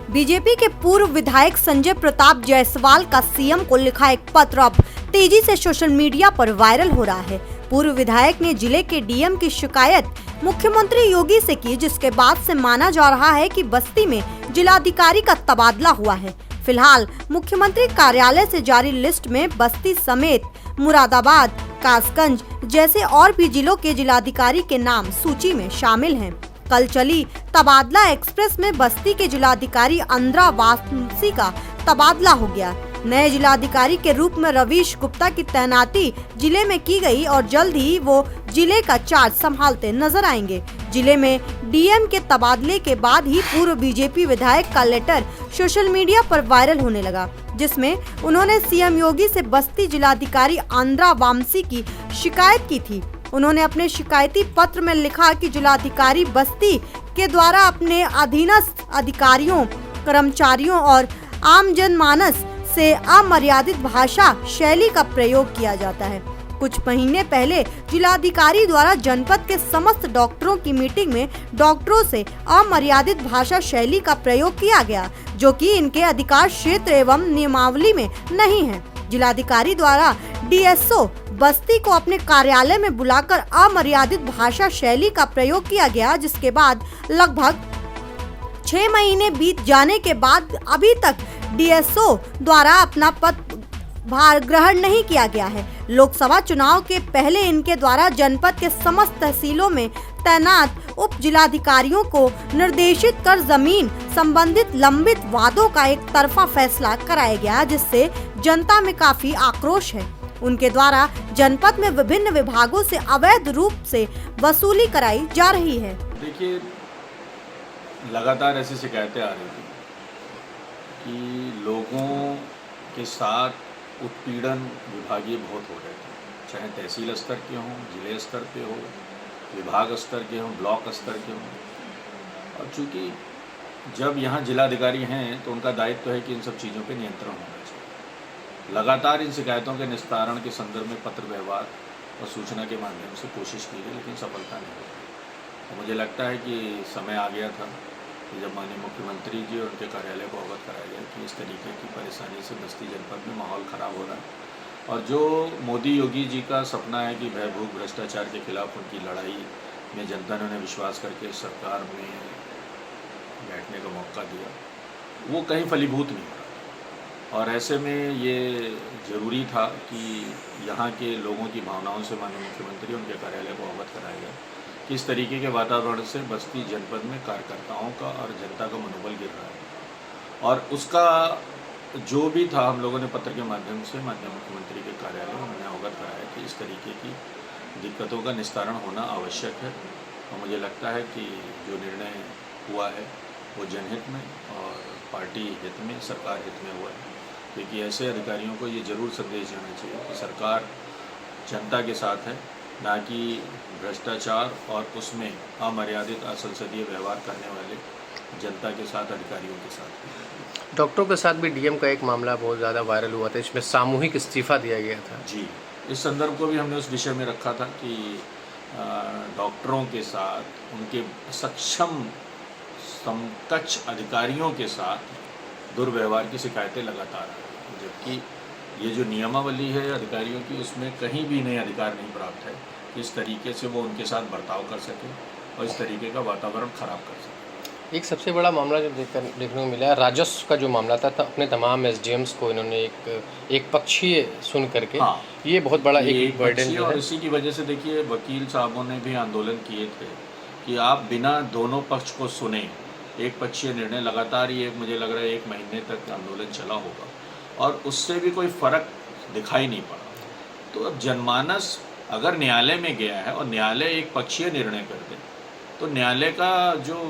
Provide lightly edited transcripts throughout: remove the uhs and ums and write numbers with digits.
BJP के पूर्व विधायक संजय प्रताप जायसवाल का सीएम को लिखा एक पत्र अब तेजी से सोशल मीडिया पर वायरल हो रहा है। पूर्व विधायक ने जिले के डीएम की शिकायत मुख्यमंत्री योगी से की, जिसके बाद से माना जा रहा है कि बस्ती में जिलाधिकारी का तबादला हुआ है। फिलहाल मुख्यमंत्री कार्यालय से जारी लिस्ट में बस्ती समेत मुरादाबाद, कासगंज जैसे और भी जिलों के जिलाधिकारी के नाम सूची में शामिल हैं। कल चली तबादला एक्सप्रेस में बस्ती के जिलाधिकारी अंद्रा वामसी का तबादला हो गया। नए जिलाधिकारी के रूप में रवीश गुप्ता की तैनाती जिले में की गई और जल्द ही वो जिले का चार्ज संभालते नजर आएंगे। जिले में डीएम के तबादले के बाद ही पूर्व बीजेपी विधायक का लेटर सोशल मीडिया पर वायरल होने लगा, जिसमें उन्होंने सीएम योगी से बस्ती जिलाधिकारी अंद्रा वामसी की शिकायत की थी। उन्होंने अपने शिकायती पत्र में लिखा कि जिलाधिकारी बस्ती के द्वारा अपने अधीनस्थ अधिकारियों, कर्मचारियों और आम जनमानस से अमर्यादित भाषा शैली का प्रयोग किया जाता है। कुछ महीने पहले जिलाधिकारी द्वारा जनपद के समस्त डॉक्टरों की मीटिंग में डॉक्टरों से अमर्यादित भाषा शैली का प्रयोग किया गया, जो कि इनके अधिकार क्षेत्र एवं नियमावली में नहीं है। जिलाधिकारी द्वारा डीएसओ बस्ती को अपने कार्यालय में बुलाकर अमर्यादित भाषा शैली का प्रयोग किया गया, जिसके बाद लगभग 6 महीने बीत जाने के बाद अभी तक डीएसओ द्वारा अपना पद भार ग्रहण नहीं किया गया है। लोकसभा चुनाव के पहले इनके द्वारा जनपद के समस्त तहसीलों में तैनात उप जिलाधिकारियों को निर्देशित कर जमीन संबंधित लंबित वादों का एक तरफा फैसला कराया गया, जिससे जनता में काफी आक्रोश है। उनके द्वारा जनपद में विभिन्न विभागों से अवैध रूप से वसूली कराई जा रही है। देखिए, लगातार ऐसी शिकायतें आ रही थी कि लोगों के साथ उत्पीड़न विभागीय बहुत हो रहे थे, चाहे तहसील स्तर के हों, जिले स्तर पे हो, विभाग स्तर के हों, ब्लॉक स्तर के हों। और चूँकि जब यहाँ जिलाधिकारी हैं तो उनका दायित्व है कि इन सब चीज़ों पे नियंत्रण होना चाहिए। लगातार इन शिकायतों के निस्तारण के संदर्भ में पत्र व्यवहार और सूचना के माध्यम से कोशिश की गई, लेकिन सफलता नहीं हुई। तो मुझे लगता है कि समय आ गया था कि जब माननीय मुख्यमंत्री जी और उनके कार्यालय को अवगत कराया गया कि इस तरीके की परेशानी से बस्ती जनपद में माहौल ख़राब हो रहा है। और जो मोदी योगी जी का सपना है कि भयभूत भ्रष्टाचार के खिलाफ उनकी लड़ाई में जनता ने उन्हें विश्वास करके सरकार में बैठने का मौका दिया, वो कहीं फलीभूत नहीं हो रहा। और ऐसे में ये ज़रूरी था कि यहाँ के लोगों की भावनाओं से माननीय मुख्यमंत्री उनके कार्यालय को अवगत कराया गया कि इस तरीके के वातावरण से बस्ती जनपद में कार्यकर्ताओं का और जनता का मनोबल गिर रहा है। और उसका जो भी था, हम लोगों ने पत्र के माध्यम से माननीय मुख्यमंत्री के कार्यालय में उन्हें अवगत कराया कि इस तरीके की दिक्कतों का निस्तारण होना आवश्यक है। और मुझे लगता है कि जो निर्णय हुआ है वो जनहित में और पार्टी हित में, सरकार हित में हुआ है। क्योंकि ऐसे अधिकारियों को ये ज़रूर संदेश जाना चाहिए कि सरकार जनता के साथ है, ना कि भ्रष्टाचार और उसमें अमर्यादित असंसदीय व्यवहार करने वाले जनता के साथ, अधिकारियों के साथ। डॉक्टरों के साथ भी डीएम का एक मामला बहुत ज़्यादा वायरल हुआ था, इसमें सामूहिक इस्तीफा दिया गया था। जी, इस संदर्भ को भी हमने उस विषय में रखा था कि डॉक्टरों के साथ, उनके सक्षम समकक्ष अधिकारियों के साथ दुर्व्यवहार की शिकायतें लगातार आ रही हैं, जबकि ये जो नियमावली है अधिकारियों की, उसमें कहीं भी नए अधिकार नहीं प्राप्त है कि इस तरीके से वो उनके साथ बर्ताव कर सके और इस तरीके का वातावरण ख़राब कर सके। एक सबसे बड़ा मामला जो देखने को मिला, राजस्व का जो मामला था, अपने तमाम एसडीएम्स को इन्होंने एक पक्षीय सुन करके, हाँ, ये बहुत बड़ा एक बर्डन है। और इसी की वजह से देखिए, वकील साहबों ने भी आंदोलन किए थे कि आप बिना दोनों पक्ष को सुने एक पक्षीय निर्णय, लगातार ये मुझे लग रहा है 1 महीने तक आंदोलन चला होगा और उससे भी कोई फ़र्क दिखाई नहीं पड़ा। तो अब जनमानस अगर न्यायालय में गया है और न्यायालय एक पक्षीय निर्णय कर दे, तो न्यायालय का जो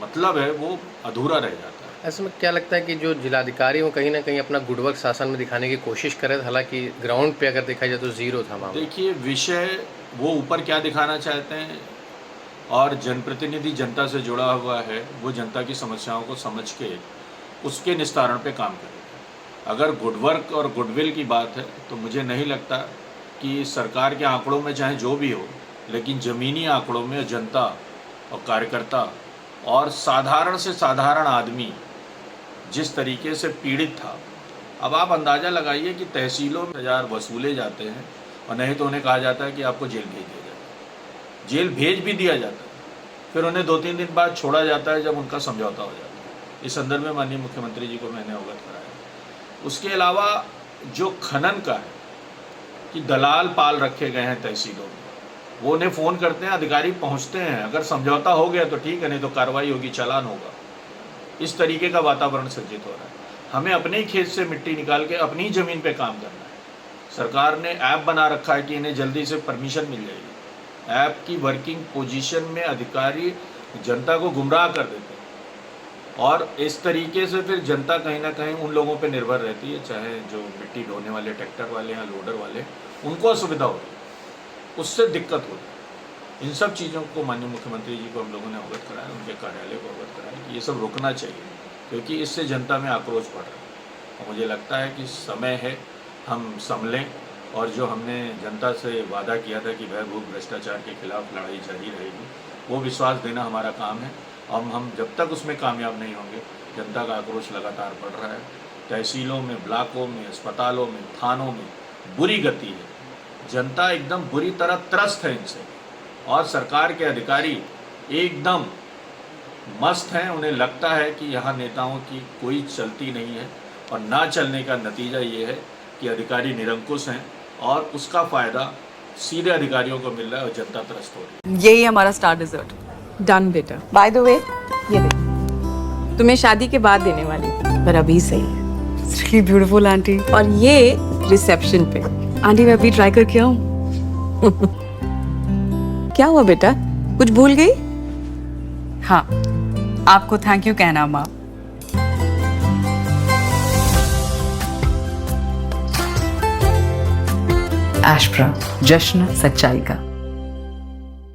मतलब है वो अधूरा रह जाता है। ऐसे में क्या लगता है कि जो जिलाधिकारी वो कहीं ना कहीं अपना गुडवर्क शासन में दिखाने की कोशिश करे, हालांकि ग्राउंड पे अगर देखा जाए तो ज़ीरो था मामला। देखिए, विषय वो ऊपर क्या दिखाना चाहते हैं और जनप्रतिनिधि जनता से जुड़ा हुआ है, वो जनता की समस्याओं को समझ के उसके निस्तारण पे काम करेगा। अगर गुडवर्क और गुडविल की बात है तो मुझे नहीं लगता कि सरकार के आंकड़ों में चाहे जो भी हो, लेकिन ज़मीनी आंकड़ों में जनता और कार्यकर्ता और साधारण से साधारण आदमी जिस तरीके से पीड़ित था, अब आप अंदाज़ा लगाइए कि तहसीलों में 1000 वसूले जाते हैं और नहीं तो उन्हें कहा जाता है कि आपको जेल भेज दिया जाए। जेल भेज भी दिया जाता है, फिर उन्हें 2-3 दिन बाद छोड़ा जाता है जब उनका समझौता हो जाता है। इस संदर्भ में माननीय मुख्यमंत्री जी को मैंने अवगत कराया। उसके अलावा जो खनन का है कि दलाल पाल रखे गए हैं तहसीलों में, वो उन्हें फ़ोन करते हैं, अधिकारी पहुंचते हैं, अगर समझौता हो गया तो ठीक है, नहीं तो कार्रवाई होगी, चालान होगा। इस तरीके का वातावरण सृजित हो रहा है। हमें अपने ही खेत से मिट्टी निकाल के अपनी ज़मीन पे काम करना है। सरकार ने ऐप बना रखा है कि इन्हें जल्दी से परमिशन मिल जाएगी। ऐप की वर्किंग पोजीशन में अधिकारी जनता को गुमराह कर देते हैं और इस तरीके से फिर जनता कहीं ना कहीं उन लोगों पे निर्भर रहती है, चाहे जो मिट्टी ढोने वाले ट्रैक्टर वाले या लोडर वाले, उनको असुविधा होती है, उससे दिक्कत होती है। इन सब चीज़ों को माननीय मुख्यमंत्री जी को हम लोगों ने अवगत कराया, उनके कार्यालय को अवगत कराया कि ये सब रुकना चाहिए, क्योंकि इससे जनता में आक्रोश बढ़ रहा है। और मुझे लगता है कि समय है हम संभलें और जो हमने जनता से वादा किया था कि भय भूख भ्रष्टाचार के खिलाफ लड़ाई जारी रहेगी, वो विश्वास देना हमारा काम है। हम जब तक उसमें कामयाब नहीं होंगे, जनता का आक्रोश लगातार बढ़ रहा है। तहसीलों में, ब्लॉकों में, अस्पतालों में, थानों में बुरी गति है। जनता एकदम बुरी तरह त्रस्त है इनसे और सरकार के अधिकारी एकदम मस्त हैं। उन्हें लगता है कि यहाँ नेताओं की कोई चलती नहीं है और ना चलने का नतीजा ये है कि अधिकारी निरंकुश हैं और उसका फ़ायदा सीधे अधिकारियों को मिल रहा है और जनता त्रस्त हो रही है। यही हमारा स्टार डिजर्ट। डन बेटा। बाय द वे, ये देख, तुम्हें शादी के बाद देने वाली थी, पर अभी सही है। It's really beautiful aunty. और ये रिसेप्शन पे। आंटी मैं अभी ट्राई करके आऊँ? क्या हुआ बेटा, कुछ भूल गई? हाँ, आपको थैंक यू कहना माँ। एशप्रा, जश्न सच्चाई का।